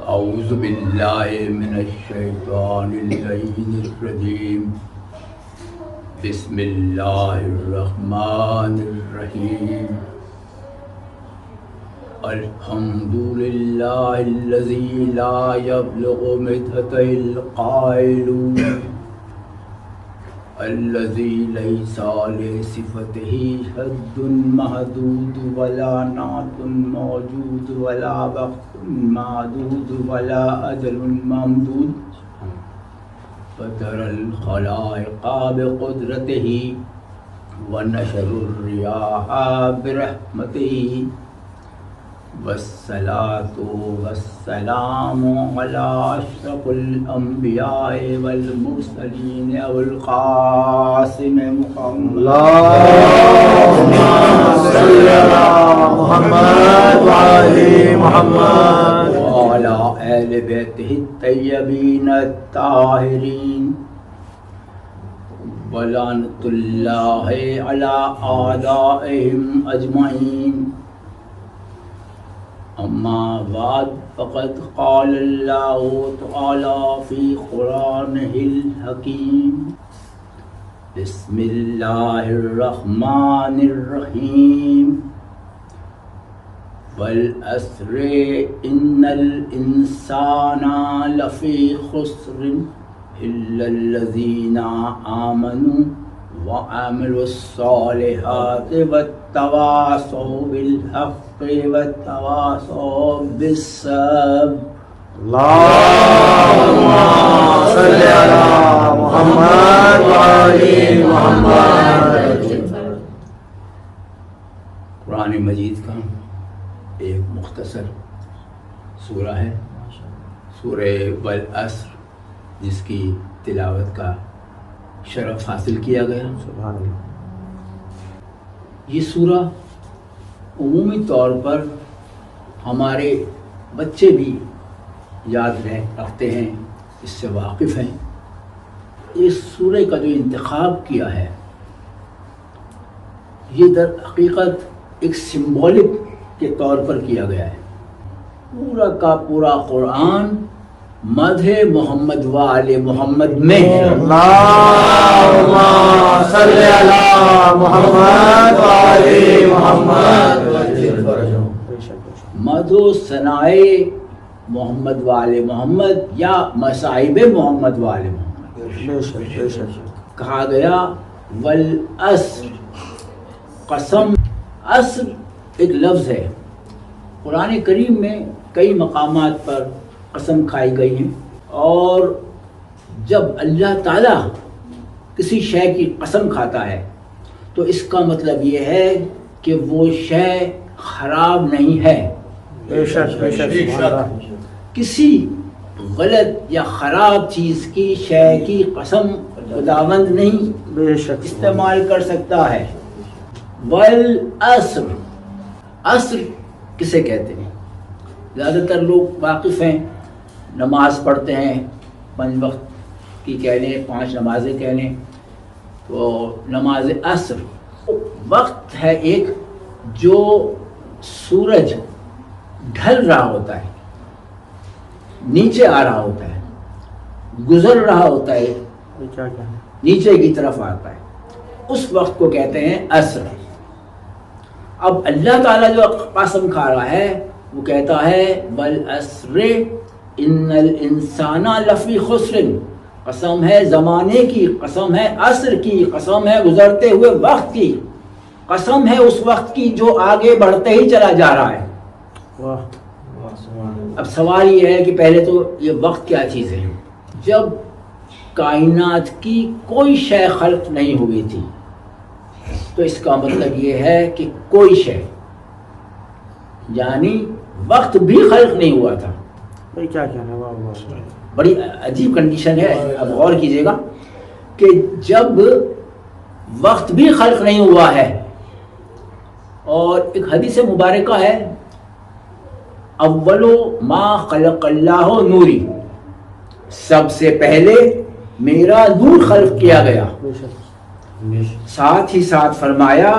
اعوذ باللہ من الشیطان اللعین الرجیم بسم اللہ الرحمن الرحیم الحمد للہ الذی لا یبلغ مدحتہ القائلون الذی لیس لصفتہ حد محدود ولا نعت موجود ولا وقت معدود ولا اجل ممدود فطر الخلائق بقدرتہ ونشر الریاح برحمتہ والصلاة والسلام على أشرف الأنبياء والمرسلين والقاسم محمد اللهم صل على محمد وعلى محمد وعلى آل بيته الطيبين الطاهرين ولعنة الله على أعدائهم أجمعين اما بعد فقد قال اللہ تعالی فی قرآنہ الحکیم بسم اللہ الرحمن الرحیم والعصر ان الانسان لفی خسر الا الذین آمنوا وعملوا الصالحات والتواصوا بالحق والتواصوا بالصبر اللهم صل على محمد وعلى محمد. قرآن مجید کا ایک مختصر سورہ ہے، سورہ والعصر، جس کی تلاوت کا شرف حاصل کیا گیا. سبحان اللہ. یہ سورہ عمومی طور پر ہمارے بچے بھی یاد رکھتے ہیں، اس سے واقف ہیں. اس سورہ کا جو انتخاب کیا ہے یہ در حقیقت ایک سمبولک کے طور پر کیا گیا ہے. پورا کا پورا قرآن مدح محمد و آل محمد میں ہے. اللهم صل على محمد وعلى محمد. مدح و ثناء محمد و آل محمد یا مصائب محمد و آل محمد کہا گیا. والعصر، قسم. عصر ایک لفظ ہے. قرآن کریم میں کئی مقامات پر قسم کھائی گئی ہیں، اور جب اللہ تعالیٰ کسی شے کی قسم کھاتا ہے تو اس کا مطلب یہ ہے کہ وہ شے خراب نہیں ہے. بے شک بے شک. کسی غلط یا خراب چیز کی شے کی قسم خداوند نہیں بے شک استعمال کر سکتا ہے. والعصر، عصر کسے کہتے ہیں؟ زیادہ تر لوگ واقف ہیں، نماز پڑھتے ہیں، 5 وقت کی کہہ لیں، 5 نمازیں کہہ لیں. تو نماز عصر وقت ہے ایک جو سورج ڈھل رہا ہوتا ہے، نیچے آ رہا ہوتا ہے، گزر رہا ہوتا ہے، نیچے کی طرف آتا ہے. اس وقت کو کہتے ہیں عصر. اب اللہ تعالیٰ جو قسم کھا رہا ہے وہ کہتا ہے والعصر ان الانسان لفی خسر. قسم ہے زمانے کی، قسم ہے عصر کی، قسم ہے گزرتے ہوئے وقت کی، قسم ہے اس وقت کی جو آگے بڑھتے ہی چلا جا رہا ہے. اب سوال یہ ہے کہ پہلے تو یہ وقت کیا چیز ہے؟ جب کائنات کی کوئی شے خلق نہیں ہوئی تھی تو اس کا مطلب یہ ہے کہ کوئی شے، یعنی وقت بھی خلق نہیں ہوا تھا. کیا کہنا، بڑی عجیب کنڈیشن ہے. اب غور کیجئے گا کہ جب وقت بھی خلق نہیں ہوا ہے، اور ایک حدیث مبارکہ ہے اولو ما خلق اللہ نوری، سب سے پہلے میرا نور خلق کیا گیا. ساتھ ہی ساتھ فرمایا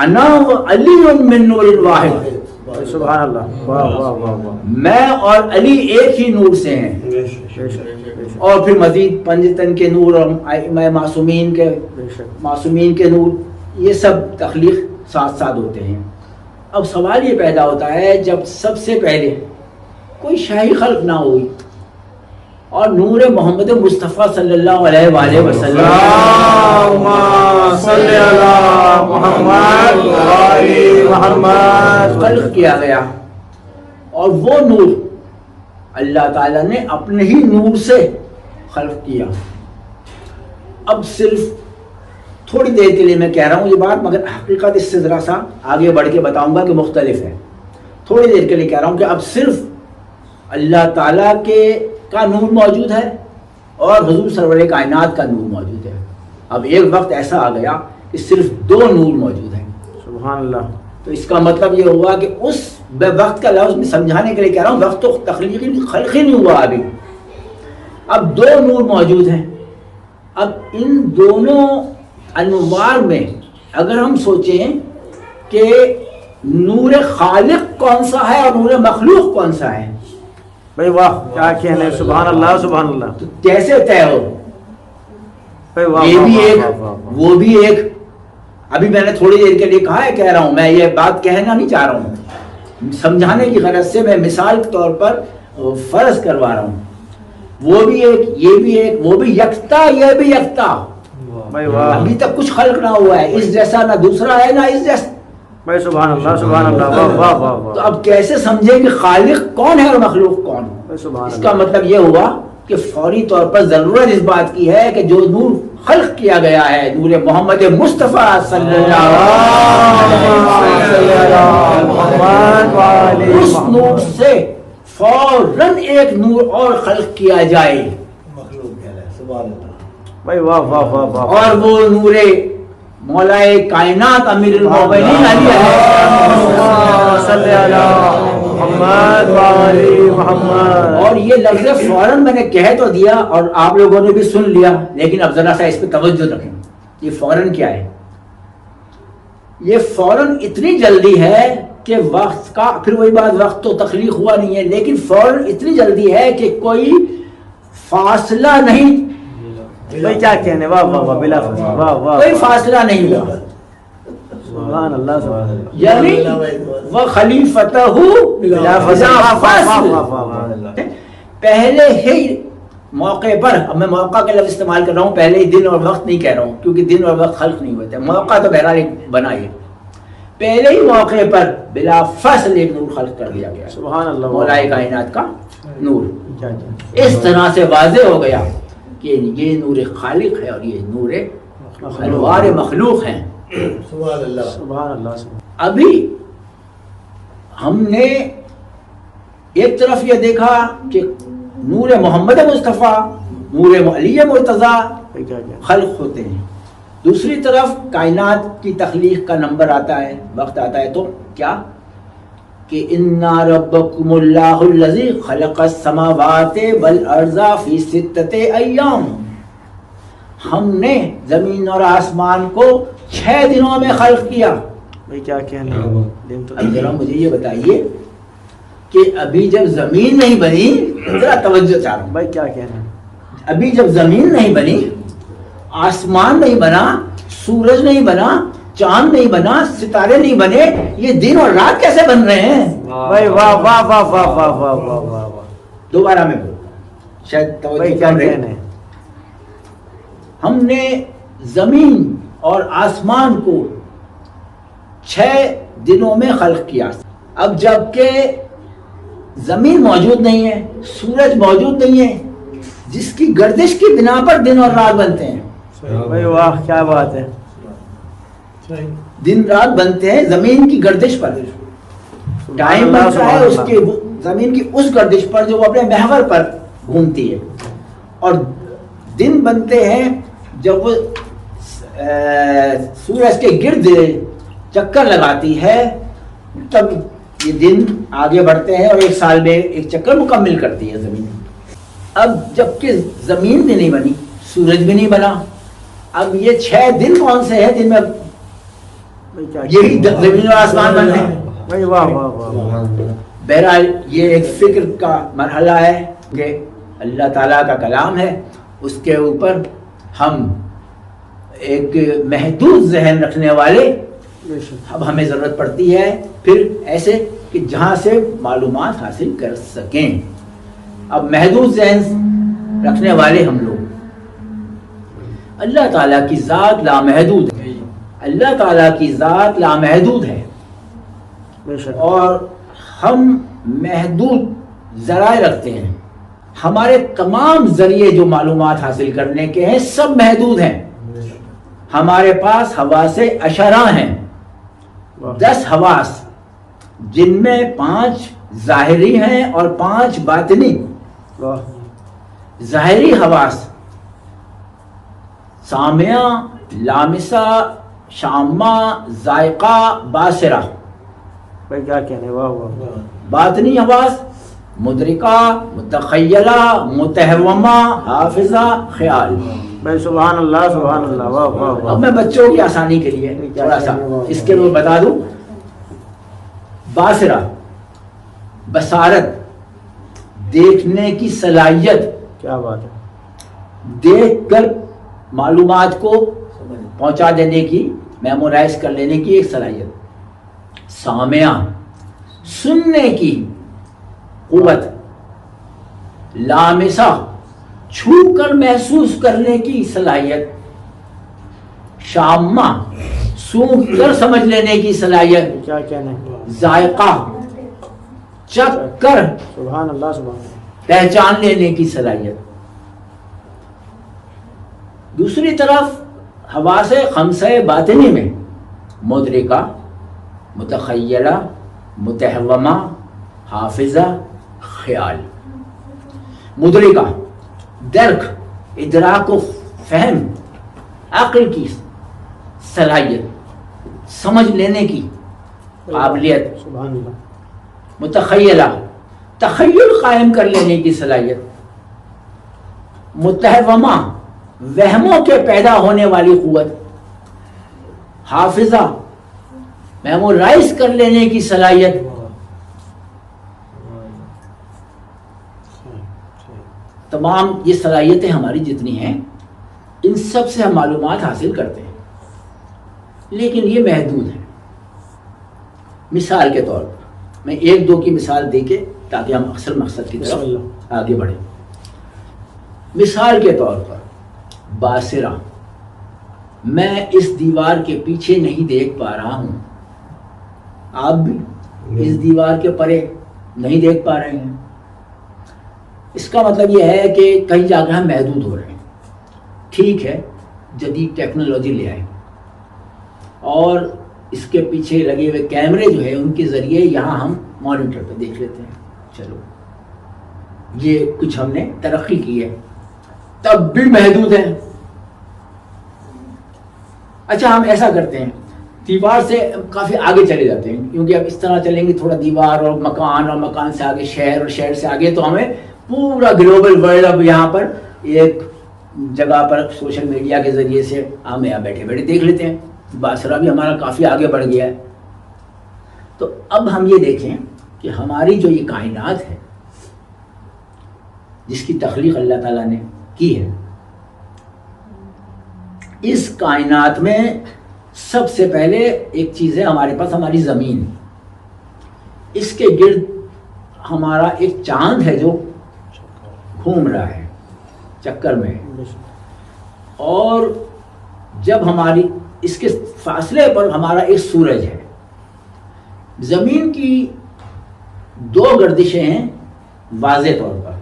انا علی من نور واحد، سبحان اللہ، واہ واہ واہ واہ، میں اور علی ایک ہی نور سے ہیں، بے شک بے شک اور پھر مزید پنجتن کے نور اور ائمہ معصومین کے بے شک، معصومین کے نور، یہ سب تخلیق ساتھ ساتھ ہوتے ہیں۔ اب سوال یہ پیدا ہوتا ہے جب سب سے پہلے کوئی شاہی خلق نہ ہوئی اور نور محمد مصطفیٰ صلی اللہ علیہ وآلہ وسلم اللہم صلی علی محمد و آل محمد خلق کیا گیا، اور وہ نور اللہ تعالیٰ نے اپنے ہی نور سے خلق کیا۔ اب صرف تھوڑی دیر کے لیے میں کہہ رہا ہوں یہ بات، مگر حقیقت اس سے ذرا سا آگے بڑھ کے بتاؤں گا کہ مختلف ہے۔ تھوڑی دیر کے لیے کہہ رہا ہوں کہ اب صرف اللہ تعالیٰ کا نور موجود ہے اور حضور سرور کائنات کا نور موجود ہے۔ اب ایک وقت ایسا آ گیا کہ صرف دو نور موجود ہیں۔ سبحان اللہ، تو اس کا مطلب یہ ہوا کہ اس وقت کا لفظ میں سمجھانے کے لیے کہہ رہا ہوں، وقت تو تخلیقی خلقی نہیں ہوا ابھی، اب دو نور موجود ہیں۔ اب ان دونوں انوار میں اگر ہم سوچیں کہ نور خالق کون سا ہے اور نور مخلوق کون سا ہے بھائی واہ کیا کہنے، سبحان اللہ سبحان اللہ، تو کیسے طے ہو؟ بھائی واہ یہ بھی واہ ایک واہ واہ واہ، وہ بھی ایک۔ ابھی میں نے تھوڑی دیر کے لیے کہا ہے، کہہ رہا ہوں، میں یہ بات کہنا نہیں چاہ رہا ہوں، سمجھانے کی غرض سے میں مثال کے طور پر فرض کروا رہا ہوں۔ وہ بھی ایک، یہ بھی ایک، وہ بھی یکتا، یہ بھی یکتا۔ بھائی واہ، ابھی تک کچھ خلق نہ ہوا ہے، اس جیسا نہ دوسرا ہے نہ اس جیسا۔ بھائی سبحان اللہ واہ واہ واہ تو واہ، اب کیسے سمجھیں کہ خالق کون ہے اور مخلوق کون؟ بھائی سبحان اس کا اللہ، مطلب یہ ہوا کہ فوری طور پر ضرورت اس بات کی ہے کہ جو نور خلق کیا گیا ہے، نور محمد مصطفیٰ صلی اللہ علیہ وسلم، اس نور سے فوراً ایک نور اور خلق کیا جائے، بھائی واہ واہ واہ واہ، اور وہ نور مولائے کائنات امیر المومنین علی صلی علی محمد و آل محمد۔ اور یہ لفظ فوراً میں نے کہہ تو دیا اور آپ لوگوں نے بھی سن لیا، لیکن اب ذرا سا اس پہ توجہ رکھیں۔ یہ فوراً کیا ہے؟ یہ فوراً اتنی جلدی ہے کہ وقت کا، پھر وہی بات، وقت تو تخلیق ہوا نہیں ہے، لیکن فوراً اتنی جلدی ہے کہ کوئی فاصلہ نہیں، بھائی کیا کہنے، واہ واہ واہ، بلا فاصلہ، واہ واہ، کوئی فاصلہ نہیں ہوا، سبحان اللہ سبحان اللہ، یعنی وہ خلیفتہ بلا فاصلہ، پہلے ہی موقع پر، اب میں موقع کا لفظ استعمال کر رہا ہوں، پہلے ہی دن اور وقت نہیں کہہ رہا ہوں کیونکہ دن اور وقت خلق نہیں ہوتے، موقع تو بہرحال ایک بنائیے، پہلے ہی موقع پر بلا فاصل ایک نور خلق کر دیا گیا، سبحان اللہ، مولائے کائنات کا نور۔ کیا کیا، اس طرح سے واضح ہو گیا کہ یہ نور خالق ہے اور یہ نور انوار مخلوق ہیں۔ سبحان اللہ، سبحان اللہ سبحان، ابھی ہم نے ایک طرف یہ دیکھا کہ نور محمد مصطفیٰ، نور علی مرتضیٰ بھائی کیا کیا، خلق ہوتے ہیں، دوسری طرف کائنات کی تخلیق کا نمبر آتا ہے، وقت آتا ہے، تو کیا کہ اِنَّا رَبَّكُمُ اللَّهُ الَّذِي خَلَقَ السَّمَاوَاتِ وَالْأَرْضَ فِي سِتَّةِ أَيَّامٍ، ہم نے زمین اور آسمان کو 6 دنوں میں خلق کیا۔ بھائی کیا کہنے، دن تو اب ذرا مجھے یہ بتائیے کہ ابھی جب زمین نہیں بنی، ذرا توجہ چاہ رہا ہوں، بھائی کیا کہنا، ابھی جب زمین نہیں بنی، آسمان نہیں بنا، سورج نہیں بنا، چاند نہیں بنا، ستارے نہیں بنے، یہ دن اور رات کیسے بن رہے ہیں؟ بھائی واہ واہ واہ واہ واہ واہ واہ واہ واہ، دوبارہ میں بولوں، شاید بھائی توجہ کیا کم رہے۔ کہنے، ہم نے زمین اور آسمان کو 6 دنوں میں خلق کیا۔ اب جب کہ زمین موجود نہیں ہے، سورج موجود نہیں ہے، جس کی گردش کی بنا پر دن اور رات بنتے ہیں، بھائی واہ کیا بات ہے، دن رات بنتے ہیں زمین کی گردش پر، ٹائم بنتا ہے اس کے زمین کی اس گردش پر جو وہ اپنے محور پر گھومتی ہے، اور دن بنتے ہیں جب وہ سورج کے گرد چکر لگاتی ہے، تب یہ دن آگے بڑھتے ہیں اور ایک سال میں ایک چکر مکمل کرتی ہے زمین۔ اب جب کہ زمین بھی نہیں بنی، سورج بھی نہیں بنا، اب یہ 6 دن کون سے ہیں جن میں بھائی کیا یہی زمین اور آسمان بن رہے ہیں؟ بھائی واہ واہ واہ بہرحال یہ ایک فکر کا مرحلہ ہے کہ اللہ تعالیٰ کا کلام ہے، اس کے اوپر ہم ایک محدود ذہن رکھنے والے بے شک اب ہمیں ضرورت پڑتی ہے پھر ایسے کہ جہاں سے معلومات حاصل کر سکیں. اب محدود ذہن رکھنے والے ہم لوگ، اللہ تعالیٰ کی ذات لامحدود ہے، اللہ تعالیٰ کی ذات لامحدود ہے بے شک اور ہم محدود ذرائع رکھتے ہیں. ہمارے تمام ذریعے جو معلومات حاصل کرنے کے ہیں سب محدود ہیں. ہمارے پاس حواس اشرہ ہیں، 10 حواس، جن میں 5 ظاہری ہیں اور 5 باطنی. واہ ظاہری حواس سامعہ، لامسہ، شامہ، ذائقہ، باصرہ. بھائی کیا کہنے، واہ واہ باطنی حواس مدرکہ، متخیلہ، متہومہ، حافظہ، خیال. بھائی سبحان اللہ سبحان اللہ، واہ واہ اب واہ میں بچوں کی آسانی کے لیے تھوڑا سا اس کے لیے بتا دوں. باصرہ، بصارت، دیکھنے کی صلاحیت، کیا بات ہے، دیکھ کر معلومات کو پہنچا دینے کی، میمورائز کر لینے کی ایک صلاحیت. سامعہ، سننے کی قوت. لامسہ، چھو کر محسوس کرنے کی صلاحیت. شامہ، سونگھ کر سمجھ لینے کی صلاحیت. کیا کہنے، ذائقہ، چکھ کر سبحان اللہ سبحان اللہ. پہچان لینے کی صلاحیت. دوسری طرف حواس خمسہ باطنی میں مدرکہ، متخیلہ، متہومہ، حافظہ، خیال. مدرکہ، درک، ادراک و فہم، عقل کی صلاحیت، سمجھ لینے کی قابلیت. سبحان اللہ. متخیلہ، تخیل قائم کر لینے کی صلاحیت. متہومہ، وہموں کے پیدا ہونے والی قوت. حافظہ، میمورائز کر لینے کی صلاحیت. تمام یہ صلاحیتیں ہماری جتنی ہیں ان سب سے ہم معلومات حاصل کرتے ہیں، لیکن یہ محدود ہے. مثال کے طور پر میں 1-2 کی مثال دے کے تاکہ ہم اصل مقصد کی بسم طرف اللہ. آگے بڑھیں. مثال کے طور پر باصرہ، میں اس دیوار کے پیچھے نہیں دیکھ پا رہا ہوں، آپ بھی اس دیوار کے پرے نہیں دیکھ پا رہے ہیں. اس کا مطلب یہ ہے کہ کئی جگہ ہم محدود ہو رہے ہیں. ٹھیک ہے، جدید ٹیکنالوجی لے آئے اور اس کے پیچھے لگے ہوئے کیمرے جو ہیں ان کے ذریعے یہاں ہم مانیٹر پہ دیکھ لیتے ہیں. چلو یہ کچھ ہم نے ترقی کی ہے، تب بھی محدود ہے. اچھا ہم ایسا کرتے ہیں، دیوار سے کافی آگے چلے جاتے ہیں، کیونکہ اب اس طرح چلیں گے تھوڑا دیوار اور مکان سے آگے شہر اور شہر سے آگے تو ہمیں پورا گلوبل ورلڈ اب یہاں پر ایک جگہ پر سوشل میڈیا کے ذریعے سے ہم یہاں بیٹھے بیٹھے دیکھ لیتے ہیں. باصرہ بھی ہمارا کافی آگے بڑھ گیا ہے. تو اب ہم یہ دیکھیں کہ ہماری جو یہ کائنات ہے جس کی تخلیق اللہ تعالیٰ نے کی ہے، اس کائنات میں سب سے پہلے ایک چیز ہے ہمارے پاس، ہماری زمین. اس کے گرد ہمارا ایک چاند ہے جو گھوم رہا ہے، چکر میں. اور جب ہماری اس کے فاصلے پر ہمارا ایک سورج ہے. زمین کی 2 گردشیں ہیں واضح طور پر،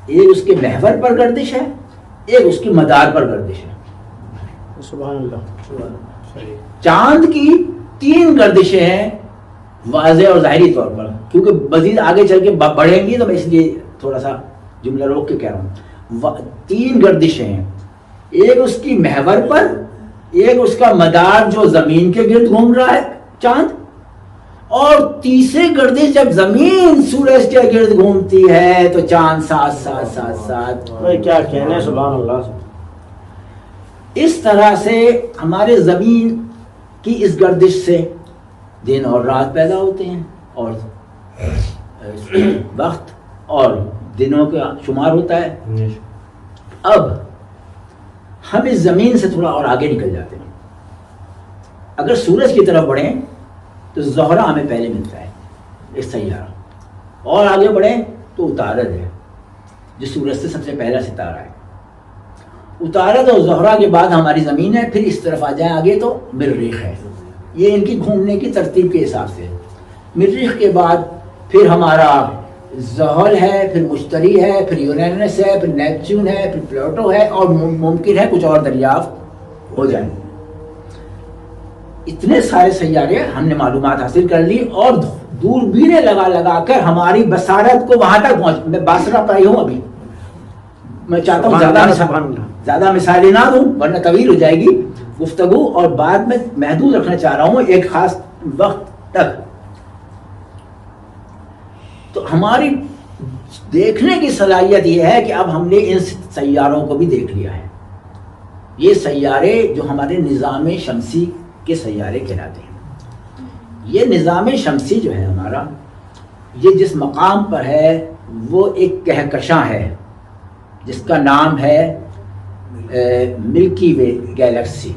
ایک اس کے محور پر گردش ہے، ایک اس کی مدار پر گردش ہے. سبحان اللہ. چاند کی 3 گردشیں ہیں واضح اور ظاہری طور پر، کیونکہ مزید آگے چل کے بڑھیں گی تو میں اس لیے تھوڑا سا جملہ روک کے کہہ رہا ہوں. 3 گردشیں ہیں، ایک اس کی محور پر، ایک اس کا مدار جو زمین کے گرد گھوم رہا ہے چاند، اور تیسری گردش جب زمین سورج کے گرد گھومتی ہے تو چاند ساتھ. بھائی کیا کہنے، سبحان اللہ. اس طرح سے ہمارے زمین کی اس گردش سے دن اور رات پیدا ہوتے ہیں اور وقت اور دنوں کا شمار ہوتا ہے. اب ہم اس زمین سے تھوڑا اور آگے نکل جاتے ہیں. اگر سورج کی طرف بڑھیں تو زہرہ ہمیں پہلے ملتا ہے ایک سیارہ, اور آگے بڑھیں تو عطارد ہے جو سورج سے سب سے پہلا ستارہ ہے. عطارد اور زہرہ کے بعد ہماری زمین ہے, پھر اس طرف آ جائیں آگے تو مریخ ہے. یہ ان کی گھومنے کی ترتیب کے حساب سے. مریخ کے بعد پھر ہمارا زحل ہے, پھر مشتری ہے, پھر یورینس ہے, پھر نیپچون ہے, پھر پلوٹو ہے, اور ممکن ہے کچھ اور دریافت ہو جائیں. اتنے سارے سیارے ہم نے معلومات حاصل کر لی, اور دوربینیں لگا کر ہماری بصارت کو وہاں تک پہنچ. میں باسرہ پر ہی ہوں ابھی, میں چاہتا ہوں زیادہ مثالیں نہ دوں ورنہ طویل ہو جائے گی گفتگو, اور بعد میں محدود رکھنا چاہ رہا ہوں ایک خاص وقت تک. تو ہماری دیکھنے کی صلاحیت یہ ہے کہ اب ہم نے ان سیاروں کو بھی دیکھ لیا ہے. یہ سیارے جو ہمارے نظام شمسی کے سیارے کہلاتے ہیں. یہ نظام شمسی جو ہے ہمارا, یہ جس مقام پر ہے وہ ایک کہکشاں ہے جس کا نام ہے ملکی وے گیلیکسی.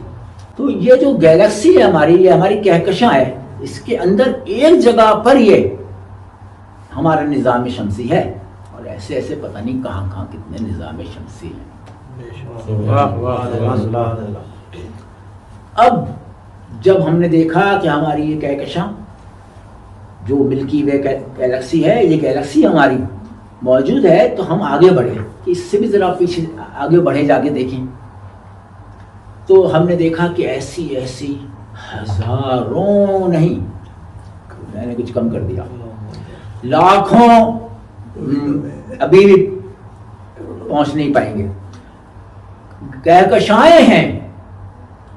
تو یہ جو گیلیکسی ہے ہماری, یہ ہماری کہکشاں ہے. اس کے اندر ایک جگہ پر یہ ہمارا نظام شمسی ہے, اور ایسے ایسے پتہ نہیں کہاں کہاں کتنے نظام شمسی ہیں. اب جب ہم نے دیکھا کہ ہماری یہ کہکشاں جو ملکی وے گیلیکسی ہے, یہ گیلیکسی ہماری موجود ہے, تو ہم آگے بڑھے. اس سے بھی ذرا پیچھے آگے بڑھے جا کے دیکھیں تو ہم نے دیکھا کہ ایسی ہزاروں نہیں, میں نے کچھ کم کر دیا, لاکھوں ابھی بھی پہنچ نہیں پائیں گے کہکشائیں ہیں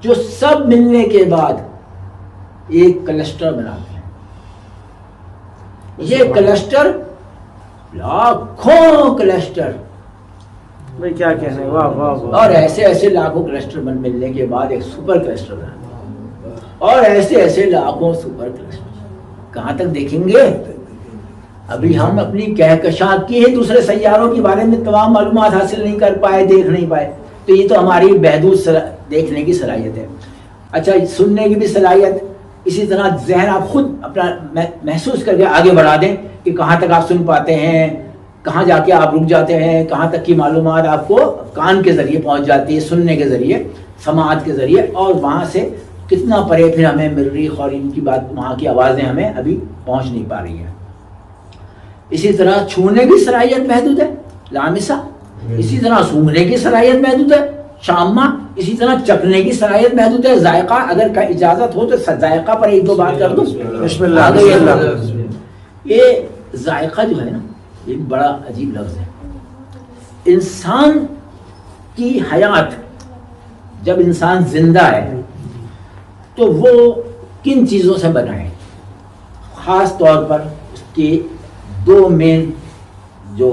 جو سب ملنے کے بعد ایک کلسٹر بناتے ہیں. یہ کلسٹر لاکھوں کلسٹر, بھائی کیا کہنے, واہ واہ واہ. اور ایسے ایسے لاکھوں کلسٹر ملنے کے بعد ایک سپر کلسٹر بنا, اور ایسے ایسے لاکھوں سپر کلسٹر. کہاں تک دیکھیں گے؟ ابھی ہم اپنی کہکشاں کی ہی دوسرے سیاروں کے بارے میں تمام معلومات حاصل نہیں کر پائے, دیکھ نہیں پائے. تو یہ تو ہماری محدود دیکھنے کی صلاحیت ہے. اچھا, سننے کی بھی صلاحیت, اسی طرح ذہن آپ خود اپنا محسوس کر کے آگے بڑھا دیں کہ کہاں تک آپ سن پاتے ہیں, کہاں جا کے آپ رک جاتے ہیں, کہاں تک کی معلومات آپ کو کان کے ذریعے پہنچ جاتی ہے, سننے کے ذریعے, سماعت کے ذریعے, اور وہاں سے کتنا پرے پھر ہمیں مریخ اور ان کی بات, وہاں کی آوازیں ہمیں ابھی پہنچ نہیں پا رہی ہیں. اسی طرح چھونے کی صلاحیت محدود ہے, لامسہ. اسی طرح سونگنے کی صلاحیت محدود ہے, شامہ. اسی طرح چکھنے کی صلاحیت محدود ہے, ذائقہ. اگر اجازت ہو تو ذائقہ پر ایک دو بات کر دوں. بسم اللہ. یہ ذائقہ جو ہے نا, ایک بڑا عجیب لفظ ہے. انسان کی حیات, جب انسان زندہ ہے تو وہ کن چیزوں سے بنا ہے؟ خاص طور پر اس کی دو مین جو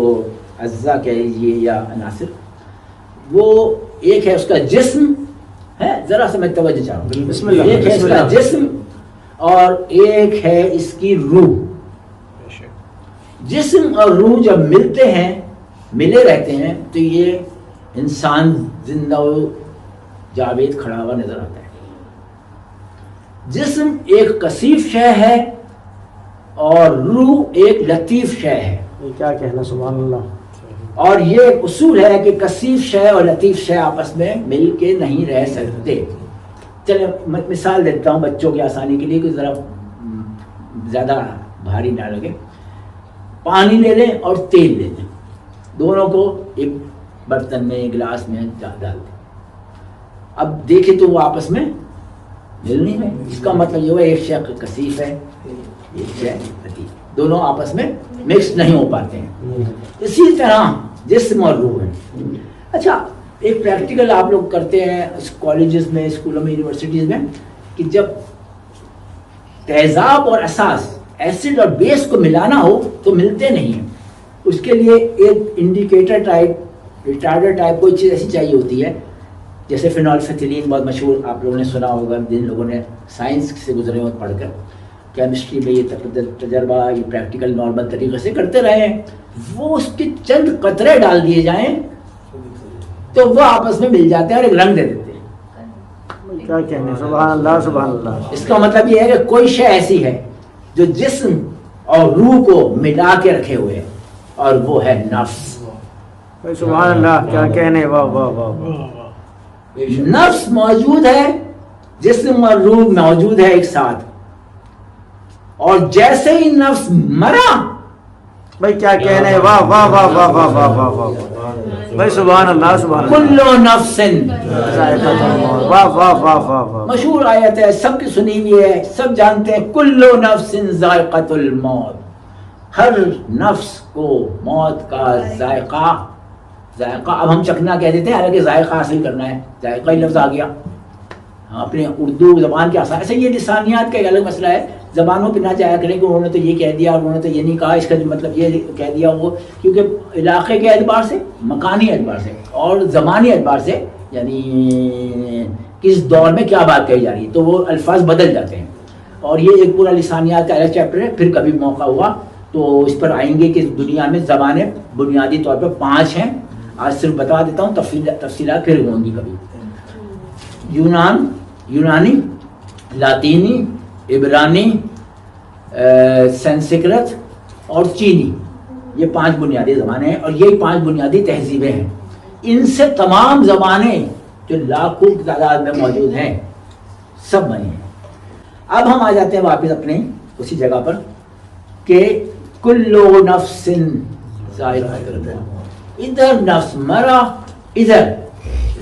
اجزاء کہہ لیجیے یا عناصر, وہ ایک ہے اس کا جسم ہے, ذرا سا میں توجہ چاہوں. بسم اللہ. ایک ہے اس کا جسم اور ایک ہے اس کی روح. جسم اور روح جب ملتے ہیں, ملے رہتے ہیں, تو یہ انسان زندہ و جاوید کھڑا ہوا نظر آتا ہے. جسم ایک کثیف شے ہے اور روح ایک لطیف شے ہے. کیا کہنا, سبحان اللہ. اور یہ ایک اصول ہے کہ کثیف شے اور لطیف شے آپس میں مل کے نہیں رہ سکتے. چلے مثال دیتا ہوں بچوں کی آسانی کے لیے, کہ ذرا زیادہ بھاری نہ لگے. پانی لے لیں اور تیل لے لیں, دونوں کو ایک برتن میں, گلاس میں ڈال دیں. اب دیکھیں تو وہ آپس میں مل نہیں رہے. اس کا مطلب یہ ہوا ایک شے کثیف ہے, ایک شے لطیف, دونوں آپس میں مکس نہیں ہو پاتے ہیں. اسی طرح جسم اور روح ہے. اچھا, ایک پریکٹیکل آپ لوگ کرتے ہیں کالجز میں, اسکولوں میں, یونیورسٹیز میں, کہ جب تیزاب اور اساس, ایسڈ اور بیس کو ملانا ہو تو ملتے نہیں ہیں. اس کے لیے ایک انڈیکیٹر ٹائپ, ریٹارڈر ٹائپ کوئی چیز ایسی چاہیے ہوتی ہے, جیسے فینول فتیلین بہت مشہور آپ لوگوں نے سنا ہوگا, جن لوگوں نے سائنس سے گزرے ہو پڑھ کر. کیمسٹری میں یہ تجربہ یہ پریکٹیکل نارمل طریقے سے کرتے رہے ہیں، وہ اس کے چند قطرے ڈال دیے جائیں تو وہ آپس میں مل جاتے ہیں اور ایک رنگ دے دیتے ہیں۔ کیا کہنے، سبحان اللہ سبحان اللہ۔ اس کا مطلب یہ ہے کہ کوئی شے ایسی ہے جو جسم اور روح کو ملا کے رکھے ہوئے ہے، اور وہ ہے نفس۔ سبحان اللہ، کیا کہنے، واہ واہ واہ واہ۔ نفس موجود ہے، جسم اور روح موجود ہے ایک ساتھ، اور جیسے ہی نفس مرا، بھائی کیا کہنے، واہ واہ واہ واہ واہ واہ واہ واہ، بھائی سبحان اللہ سبحان اللہ۔ کلو نفس، واہ واہ واہ واہ واہ، مشہور آیت ہے، سب کی سنی ہوئی ہے، سب جانتے ہیں، کلو نفس ذائقۃ الموت، ہر نفس کو موت کا ذائقہ اب ہم چکھنا کہہ دیتے ہیں، حالانکہ ذائقہ حاصل کرنا ہے، ذائقہ ہی لفظ آ گیا اپنے اردو زبان کے آسان۔ ایسے یہ لسانیات کا ایک الگ مسئلہ ہے، زبانوں پہ نہ جایا کریں کہ انہوں نے تو یہ کہہ دیا اور انہوں نے تو یہ نہیں کہا، اس کا مطلب یہ کہہ دیا وہ، کیونکہ علاقے کے اعتبار سے، مکانی اعتبار سے اور زمانی اعتبار سے، یعنی کس دور میں کیا بات کہی جا رہی ہے، تو وہ الفاظ بدل جاتے ہیں، اور یہ ایک پورا لسانیات کا الگ چیپٹر ہے، پھر کبھی موقع ہوا تو اس پر آئیں گے کہ دنیا میں زبانیں بنیادی طور پر 5 ہیں۔ آج صرف بتا دیتا ہوں، تفصیلات پھر ہوں گی کبھی۔ یونانی، لاطینی، عبرانی، سنسکرت اور چینی، یہ 5 بنیادی زبانیں ہیں، اور یہی 5 بنیادی تہذیبیں ہیں۔ ان سے تمام زبانیں جو لاکھوں کی تعداد میں موجود ہیں سب بنی ہیں۔ اب ہم آ جاتے ہیں واپس اپنے اسی جگہ پر کہ کلو نفس ذائقۃ الموت، ادھر نفس مرا، ادھر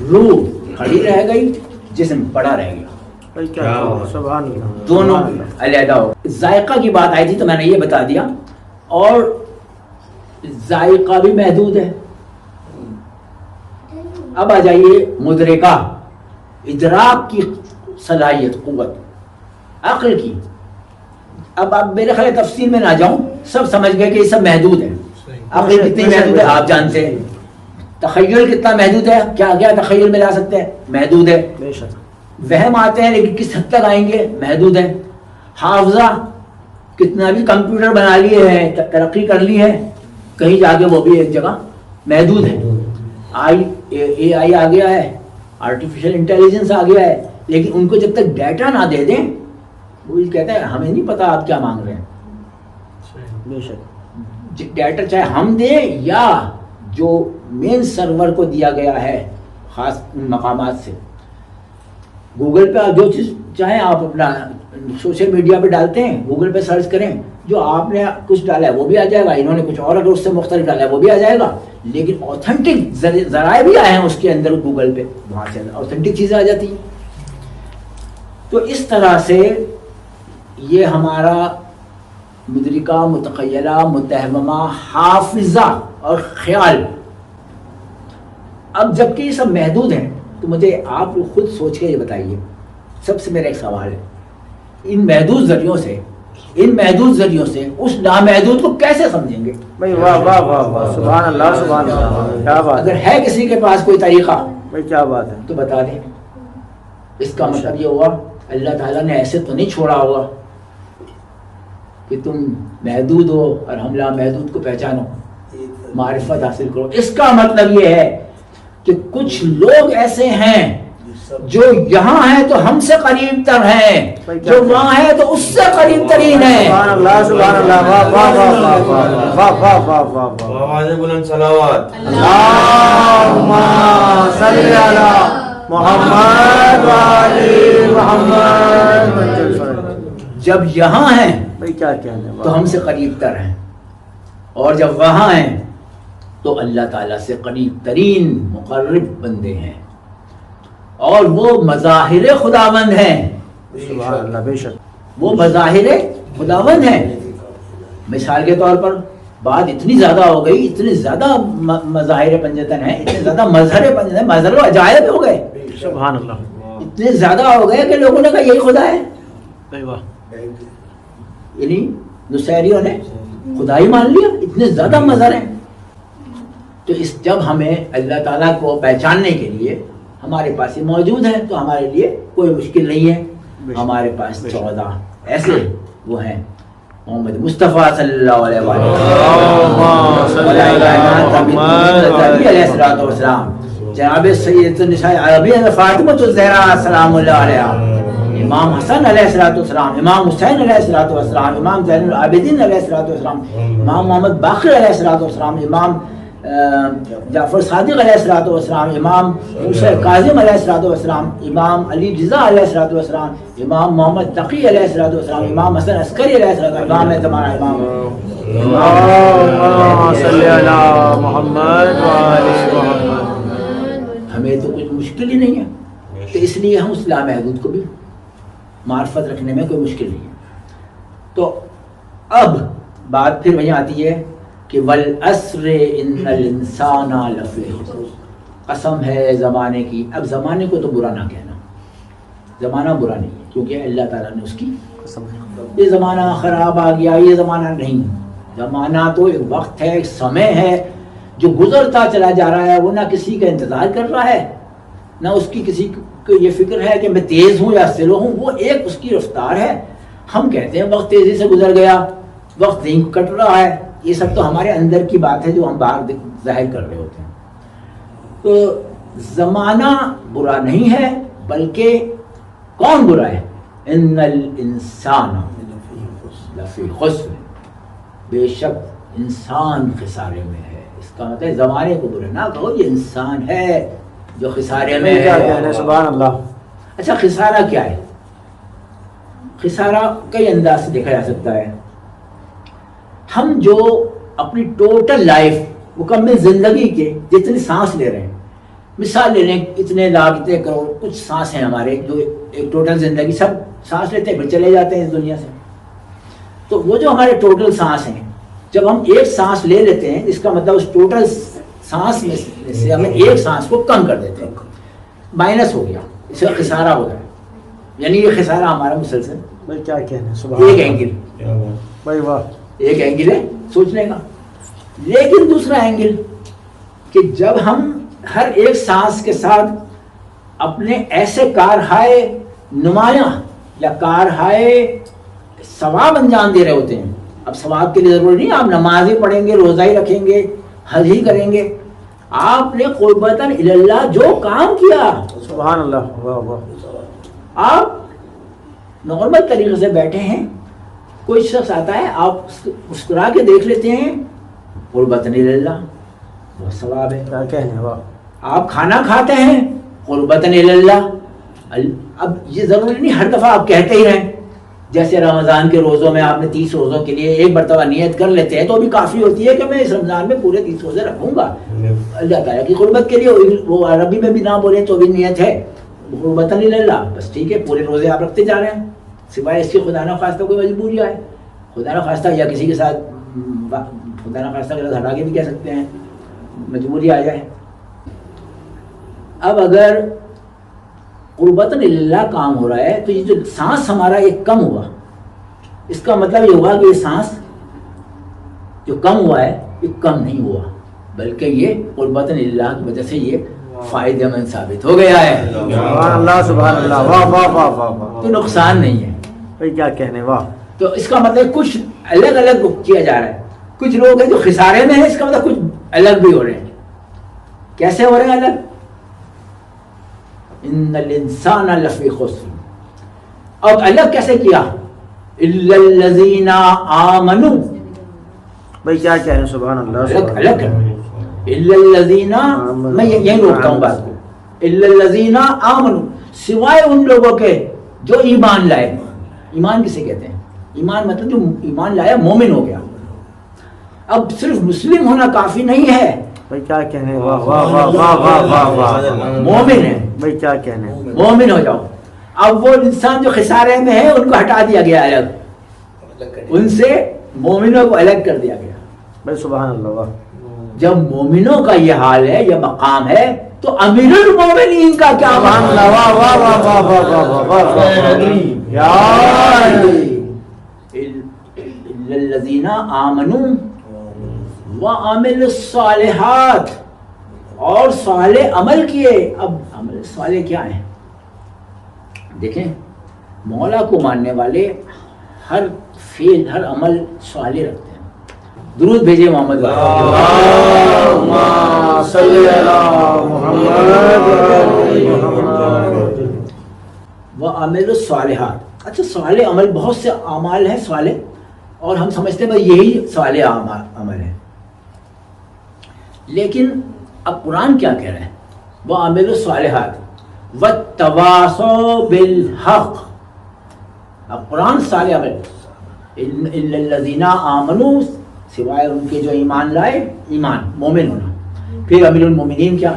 روح کھڑی رہ گئی، جسم پڑا رہ گیا، بھائی کیا کہنے، سبحان اللہ، دونوں علیحدہ ہو۔ ذائقہ کی بات آئی تھی تو میں نے یہ بتا دیا، اور ذائقہ بھی محدود ہے۔ اب آ جائیے مدرکہ، ادراک کی صلاحیت، قوت، عقل کی۔ اب آپ میرے خیال تفصیل میں نہ جاؤں، سب سمجھ گئے کہ یہ سب محدود ہے۔ عقل کتنی محدود ہے آپ جانتے ہیں، تخیل کتنا محدود ہے، کیا کیا تخیل میں لا سکتے ہیں، محدود ہے۔ بے شک، وہم آتے ہیں لیکن کس حد تک آئیں گے، محدود ہے۔ حافظہ کتنا بھی کمپیوٹر بنا لیے ہیں، ترقی کر لی ہے، کہیں جا کے وہ بھی ایک جگہ محدود ہے۔ اے آئی آ گیا ہے، آرٹیفیشل انٹیلیجنس آ گیا ہے، لیکن ان کو جب تک ڈیٹا نہ دے دیں، وہ کہتے ہیں ہمیں نہیں پتا آپ کیا مانگ رہے ہیں۔ بے شک، ڈیٹا چاہے ہم دیں یا جو مین سرور کو دیا گیا ہے خاص مقامات سے، گوگل پہ جو چیز چاہیں آپ اپنا سوشل میڈیا پہ ڈالتے ہیں، گوگل پہ سرچ کریں، جو آپ نے کچھ ڈالا ہے وہ بھی آ جائے گا، انہوں نے کچھ اور اگر اس سے مختلف ڈالا ہے وہ بھی آ جائے گا، لیکن اوتھینٹک ذرائع بھی آئے ہیں اس کے اندر گوگل پہ، وہاں سے اوتھینٹک چیزیں آ جاتی ہیں۔ تو اس طرح سے یہ ہمارا مدرکہ، متخیلہ، متہمہ، حافظہ اور خیال، اب جبکہ یہ سب محدود ہیں تو مجھے آپ خود سوچ کے یہ بتائیے، سب سے میرا ایک سوال ہے، ان محدود ذریعوں سے اس نامحدود کو کیسے سمجھیں گے؟ بھائی واہ واہ واہ واہ، سبحان اللہ سبحان اللہ، کیا بات اگر ہے ہے کسی کے پاس کوئی طریقہ بھائی، کیا بات ہے، تو بتا دیں۔ اس کا مطلب یہ ہوا اللہ تعالیٰ نے ایسے تو نہیں چھوڑا ہوگا کہ تم محدود ہو اور ہم لامحدود کو پہچانو، معرفت حاصل کرو۔ اس کا مطلب یہ ہے کہ کچھ لوگ ایسے ہیں جو یہاں ہیں تو ہم سے قریب تر ہیں، جو وہاں ہیں تو اس سے قریب ترین ہیں۔ سبحان اللہ سبحان اللہ، واہ واہ واہ واہ واہ واہ واہ واہ واہ واہ، آواز بلند صلوات۔ اللہم صلی علی محمد وعلی محمد۔ جب یہاں ہیں بھائی کیا کہنے، تو ہم سے قریب تر ہیں، اور جب وہاں ہیں تو اللہ تعالیٰ سے قریب ترین مقرب بندے ہیں، اور وہ مظاہر خداوند ہیں۔ سبحان اللہ، بے شک، وہ مظاہر خداوند ہیں۔ مثال کے طور پر بات اتنی زیادہ ہو گئی، اتنے زیادہ مظاہر پنجتن ہیں، اتنے زیادہ مظہر پنجتن، مظہر و عجائب ہو گئے، سبحان اللہ، اتنے زیادہ ہو گئے کہ لوگوں نے کہا یہی خدا ہے، بھائی واہ، یعنی نصیریوں نے خدا ہی مان لیا، اتنے زیادہ مظہر ہیں۔ تو جب ہمیں اللہ تعالیٰ کو پہچاننے کے لیے ہمارے پاس یہ موجود ہے تو ہمارے لیے کوئی مشکل نہیں ہے۔ ہمارے پاس 14 ایسے وہ ہیں محمد مصطفیٰ صلی اللہ علیہ وسلم، جناب سید النساء عربی فاطمہ الزہرا سلام اللہ علیہا، امام حسن علیہ الصلوۃ والسلام، امام حسین علیہ الصلوۃ والسلام، امام زین العابدین علیہ الصلوۃ والسلام، امام محمد باقر علیہ الصلوۃ والسلام، امام جعفر صادق علیہ الصلوۃ والسلام، امام موسیٰ کاظم علیہ الصلوۃ والسلام، امام علی رضا علیہ الصلوۃ والسلام، امام محمد تقی علیہ الصلوۃ والسلام، امام حسن عسکری علیہ الصلوۃ والسلام، امام تمہارا امام اللہم صلی علی محمد وآل محمد۔ ہمیں تو کچھ مشکل ہی نہیں ہے، تو اس لیے ہم اس لامحدود کو بھی معرفت رکھنے میں کوئی مشکل نہیں ہے۔ تو اب بات پھر وہیں آتی ہے کہ والعصر ان الانسان لفی خسر، قسم ہے زمانے کی۔ اب زمانے کو تو برا نہ کہنا، زمانہ برا نہیں ہے کیونکہ اللہ تعالیٰ نے اس کی یہ زمانہ خراب آ گیا، یہ زمانہ نہیں، زمانہ تو ایک وقت ہے، ایک سمے ہے جو گزرتا چلا جا رہا ہے، وہ نہ کسی کا انتظار کر رہا ہے، نہ اس کی کسی کو یہ فکر ہے کہ میں تیز ہوں یا سلو ہوں، وہ ایک اس کی رفتار ہے۔ ہم کہتے ہیں وقت تیزی سے گزر گیا، وقت نہیں کٹ رہا ہے، یہ سب تو ہمارے اندر کی بات ہے جو ہم باہر ظاہر کر رہے ہوتے ہیں۔ تو زمانہ برا نہیں ہے، بلکہ کون برا ہے؟ ان الانسان لفی خسر، بے شک انسان خسارے میں ہے۔ اس کا مطلب زمانے کو برا نہ کہو، یہ انسان ہے جو خسارے میں ہے۔ سبحان اللہ۔ اچھا خسارہ کیا ہے؟ خسارہ کئی انداز سے دیکھا جا سکتا ہے۔ ہم جو اپنی ٹوٹل لائف، مکمل زندگی کے جتنی سانس لے رہے ہیں، مثال لے لیں اتنے لاکھ اتنے کروڑ کچھ سانس ہیں ہمارے، جو ایک ٹوٹل زندگی سب سانس لیتے ہیں پھر چلے جاتے ہیں اس دنیا سے۔ تو وہ جو ہمارے ٹوٹل سانس ہیں، جب ہم ایک سانس لے لیتے ہیں، اس کا مطلب اس ٹوٹل سانس میں سے ہمیں ایک سانس کو کم کر دیتے ہیں، مائنس ہو گیا، اس کا خسارہ ہو گیا۔ یعنی یہ خسارہ ہمارا مسلسل بھائی کیا کہنا ہے، سبحان ایک اللہ۔ اینگل، بھائی واہ، ایک اینگل ہے سوچنے کا۔ لیکن دوسرا اینگل کہ جب ہم ہر ایک سانس کے ساتھ اپنے ایسے کارہائے نمایاں یا کارہائے ثواب انجام دے رہے ہوتے ہیں، اب ثواب کے لیے ضروری نہیں آپ نماز ہی پڑھیں گے، روزہ ہی رکھیں گے، حج ہی کریں گے، آپ نے قربتاً الی اللہ جو کام کیا، سبحان اللہ، واہ واہ۔ آپ نارمل طریقے سے بیٹھے ہیں، کوئی شخص آتا ہے، آپ مسکرا کے دیکھ لیتے ہیں، قربتاً الی اللہ، بہت ثواب ہے۔ کیا کہنا ہے، واہ۔ آپ کھانا کھاتے ہیں، قربتاً الی اللہ۔ اب یہ ضروری نہیں ہر دفعہ آپ کہتے ہی رہیں، جیسے رمضان کے روزوں میں آپ نے 30 روزوں کے لیے ایک مرتبہ نیت کر لیتے ہیں تو بھی کافی ہوتی ہے کہ میں اس رمضان میں پورے 30 روزے رکھوں گا اللہ تعالیٰ کی قربت کے لیے۔ وہ عربی میں بھی نہ بولیں تو بھی نیت ہے قربتاً الی اللہ، بس ٹھیک ہے، پورے روزے آپ رکھتے جا رہے ہیں، سوائے اس کی خدا نہ خواستہ کوئی مجبوری آئے، خدا نہ خواستہ یا کسی کے ساتھ خدا نہ خواستہ کے ساتھ ہٹا کے بھی کہہ سکتے ہیں، مجبوری آ جائے۔ اب اگر قربتاً الی اللہ کام ہو رہا ہے تو یہ جو سانس ہمارا ایک کم ہوا، اس کا مطلب یہ ہوا کہ یہ سانس جو کم ہوا ہے یہ کم نہیں ہوا، بلکہ یہ قربتاً الی اللہ کی وجہ سے یہ فائدہ مند ثابت ہو گیا ہے، سبحان اللہ، سبحان اللہ، واہ واہ واہ واہ واہ۔ تو نقصان نہیں ہے۔ بھائی کیا کہنے، واہ۔ تو اس کا مطلب کچھ الگ الگ کیا جا رہا ہے، کچھ لوگ ہیں جو خسارے میں ہیں، اس کا مطلب کچھ الگ بھی ہو رہے ہیں۔ کیسے ہو رہے ہیں الگ؟ ان الانسان لفی خسر۔ اب الگ کیسے کیا؟ الا الذین آمنوا، بھائی کیا کہنے، سبحان اللہ، الگ الگ الا الذین، میں یہیں روکتا ہوں بات کو، الا الذین آمنوا، سوائے ان لوگوں کے جو ایمان لائے۔ ایمان کسے کہتے ہیں؟ ایمان مطلب جو ایمان لایا مومن ہو گیا۔ اب صرف مسلم ہونا کافی نہیں ہے، بھائی کیا کہنے، واہ واہ واہ واہ واہ واہ واہ۔ مومن ہے، بھائی کیا کہنے، مومن ہو جاؤ۔ اب وہ انسان جو خسارے میں ہے ان کو ہٹا دیا گیا الگ، ان سے مومنوں کو الگ کر دیا گیا۔ بھائی سبحان اللہ، واہ۔ جب مومنوں کا یہ حال ہے، یہ مقام ہے، تو امیر المومنین کا کیا سبحان مقام؟ اللہ، واہ واہ واہ واہ واہ واہ واہ واہ۔ یا الا الذین آمنوا وعملوا الصالحات، اور صالح عمل کیے۔ اب عمل صالح کیا ہیں؟ دیکھیں، مولا کو ماننے والے ہر فعل ہر عمل صالح رکھتے ہیں. درود بھیجے محمد اللہم صلی علی محمد. وعمل الصالحات. اچھا صالح عمل بہت سے اعمال ہیں صالح, اور ہم سمجھتے ہیں بھائی یہی صالح عمل ہے, لیکن اب قرآن کیا کہہ رہے ہیں؟ وعمل الصالحات وَالتَّوَاصَوْا بِالْحَقِّ. اب قرآن صالح عمل, اِلَّا الَّذِينَ آمَنُوا, سوائے ان کے جو ایمان لائے, ایمان مومن ہونا. پھر امیر المومنین کیا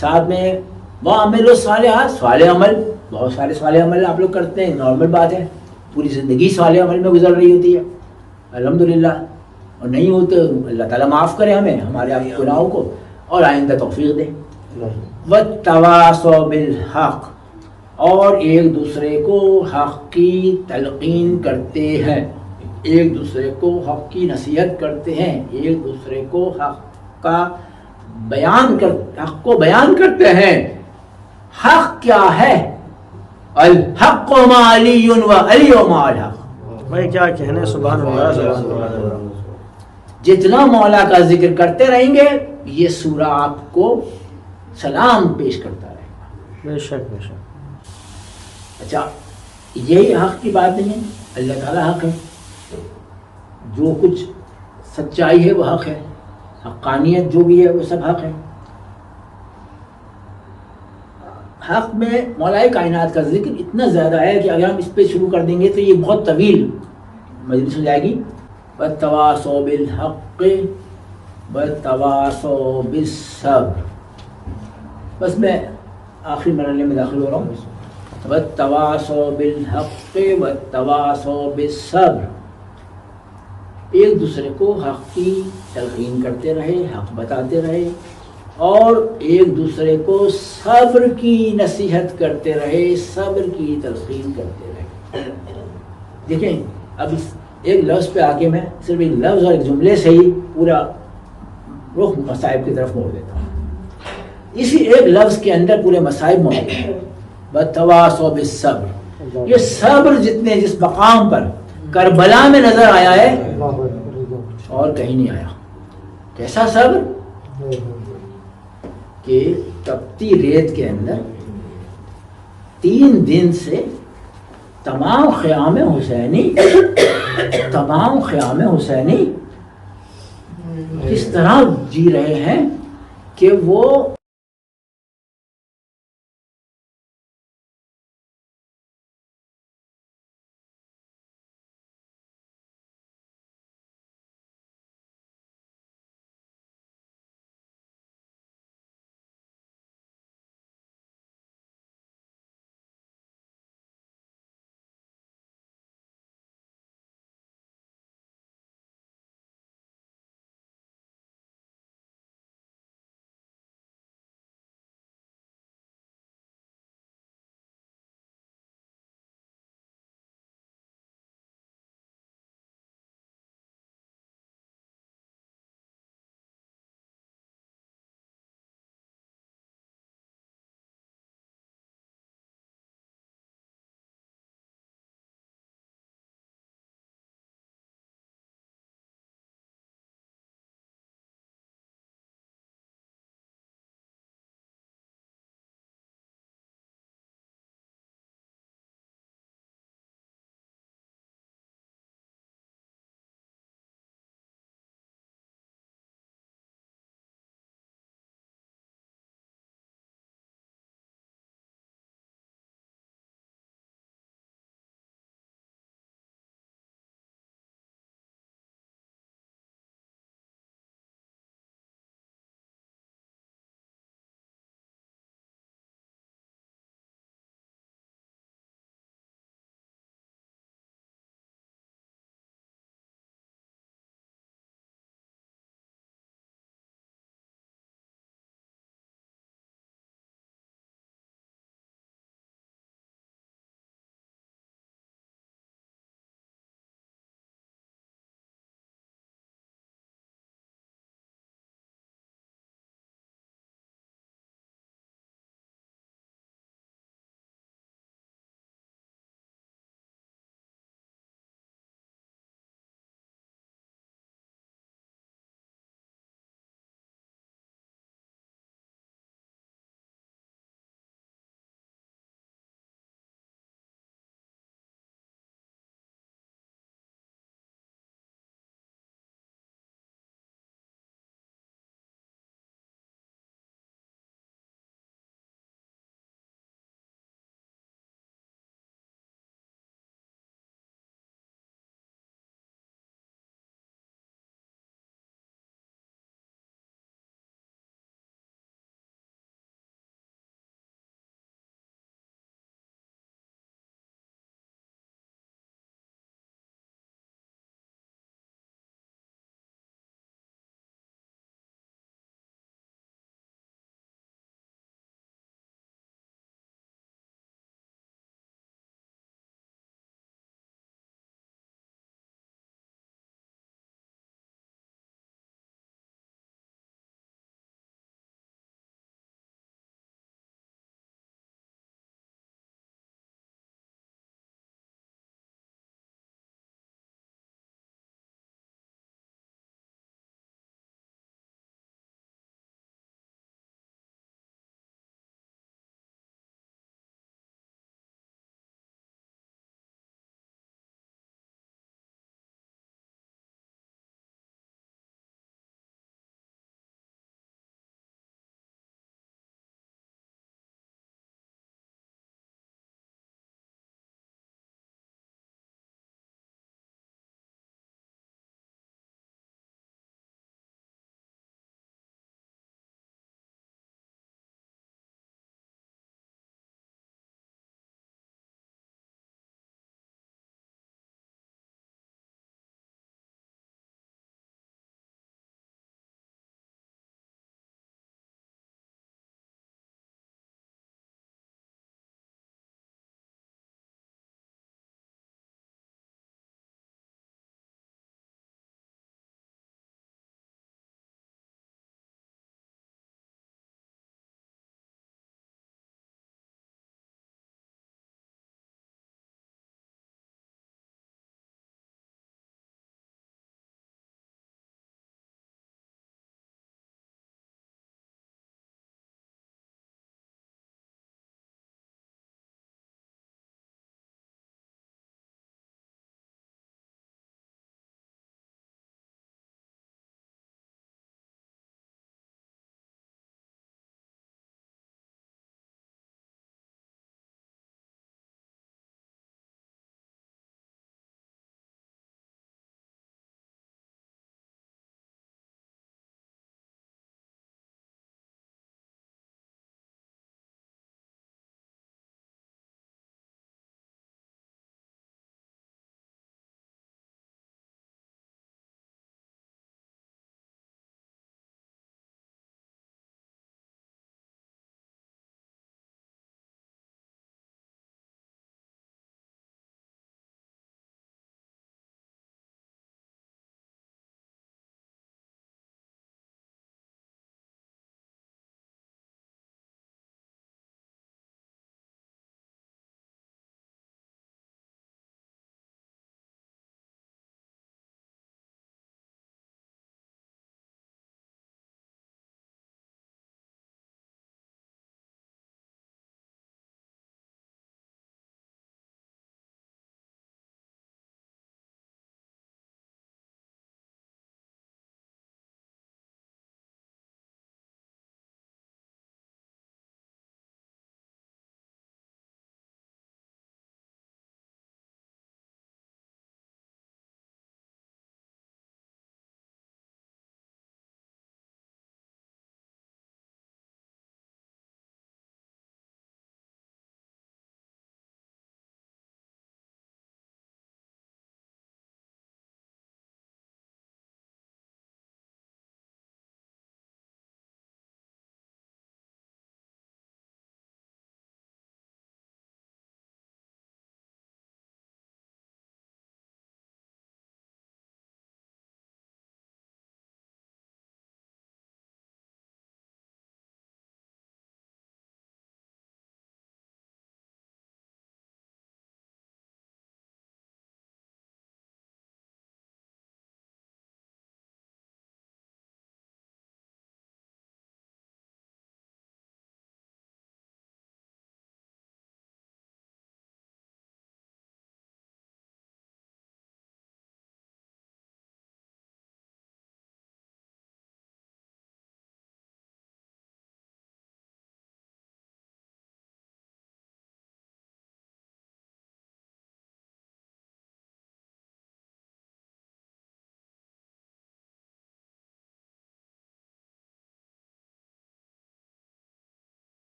ساتھ میں وعمل الصالحات, صالح عمل. بہت سارے صالح عمل آپ لوگ کرتے ہیں, نارمل بات ہے, پوری زندگی صالح عمل میں گزر رہی ہوتی ہے الحمدللہ, اور نہیں ہو تو اللہ تعالیٰ معاف کرے ہمیں, ہمارے آپ گناہوں کو, اور آئندہ توفیق دے. وَالتَّوَاصَوْا بِالْحَقِّ, اور ایک دوسرے کو حق کی تلقین کرتے ہیں, ایک دوسرے کو حق کی نصیحت کرتے ہیں, ایک دوسرے کو حق کو بیان کرتے ہیں. حق کیا ہے؟ الحق ما علی و علی ما الحق. بھائی کیا کہنے, سبحان اللہ سبحان اللہ. جتنا مولا کا ذکر کرتے رہیں گے یہ سورہ آپ کو سلام پیش کرتا رہے گا. بے شک بے شک. اچھا یہی حق کی بات نہیں ہے, اللہ تعالیٰ حق ہے, جو کچھ سچائی ہے وہ حق ہے, حقانیت جو بھی ہے وہ سب حق ہے. حق میں مولا کائنات کا ذکر اتنا زیادہ ہے کہ اگر ہم اس پہ شروع کر دیں گے تو یہ بہت طویل مجلس ہو جائے گی. وَالتَّوَاصَوْا بِالْحَقِّ وَالتَّوَاصَوْا بِالصَّبْرِ. بس میں آخری مرحلے میں داخل ہو رہا ہوں. وَالتَّوَاصَوْا بِالْحَقِّ وَالتَّوَاصَوْا بِالصَّبْرِ. ایک دوسرے کو حق کی تلقین کرتے رہے, حق بتاتے رہے, اور ایک دوسرے کو صبر کی نصیحت کرتے رہے, صبر کی تلقین کرتے رہے. دیکھیں اب اس ایک لفظ پہ آگے میں صرف ایک لفظ اور ایک جملے سے ہی پورا رخ مصائب کی طرف موڑ دیتا ہوں. اسی ایک لفظ کے اندر پورے مصائب موجود ہیں. وَالتَّوَاصَوْا بِالصَّبْرِ. یہ صبر جتنے جس مقام پر کربلا میں نظر آیا ہے اور کہیں نہیں آیا. کیسا صبر کہ تپتی ریت کے اندر 3 دن سے تمام خیام حسینی کس طرح جی رہے ہیں کہ وہ